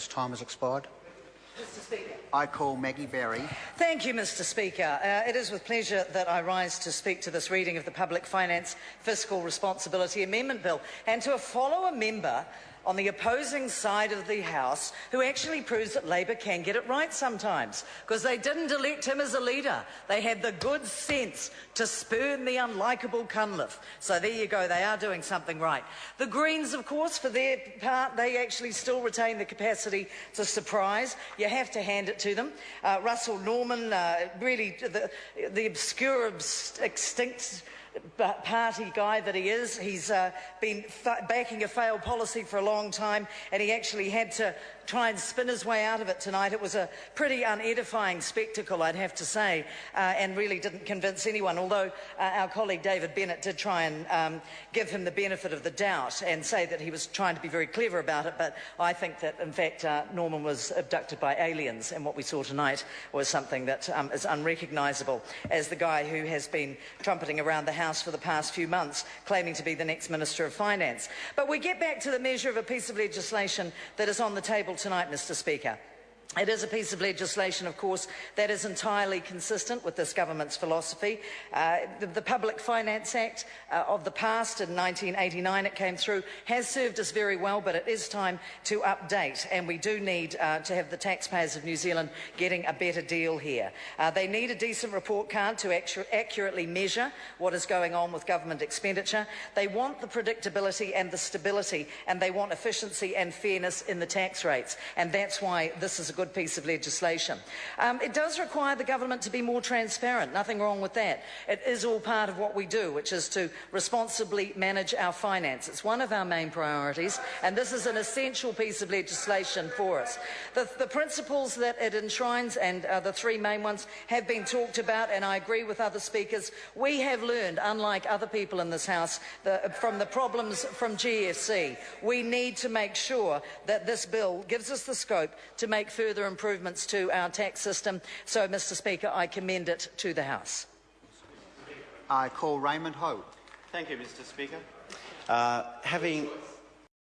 Member's time has expired. Mr. Speaker. I call Maggie Berry. Thank you, Mr. Speaker. It is with pleasure that I rise to speak to this reading of the Public Finance Fiscal Responsibility Amendment Bill and to follow a member on the opposing side of the House who actually proves that Labor can get it right sometimes, because they didn't elect him as a leader. They had the good sense to spurn the unlikable Cunliffe. So there you go, they are doing something right. The Greens, of course, for their part, they actually still retain the capacity to surprise. You have to hand it to them. Russell Norman, really the obscure, extinct party guy that he is. He's been backing a failed policy for a long time, and he actually had to try and spin his way out of it tonight. It was a pretty unedifying spectacle, I'd have to say, and really didn't convince anyone, although our colleague David Bennett did try and give him the benefit of the doubt and say that he was trying to be very clever about it. But I think that, in fact, Norman was abducted by aliens, and what we saw tonight was something that is unrecognisable, as the guy who has been trumpeting around the House for the past few months, claiming to be the next Minister of Finance. But we get back to the measure of a piece of legislation that is on the table tonight, Mr. Speaker. It is a piece of legislation, of course, that is entirely consistent with this government's philosophy. The Public Finance Act of the past, in 1989 it came through, has served us very well, but it is time to update, and we do need to have the taxpayers of New Zealand getting a better deal here. They need a decent report card to accurately measure what is going on with government expenditure. They want the predictability and the stability, and they want efficiency and fairness in the tax rates, and that's why this is a good piece of legislation. It does require the government to be more transparent. Nothing wrong with that. It is all part of what we do, which is to responsibly manage our finances. It's one of our main priorities, and this is an essential piece of legislation for us. The principles that it enshrines, and the three main ones, have been talked about, and I agree with other speakers. We have learned, unlike other people in this House, from the problems from GFC. We need to make sure that this bill gives us the scope to make further improvements to our tax system. So, Mr. Speaker, I commend it to the House. I call Raymond Ho. Thank you, Mr. Speaker. Having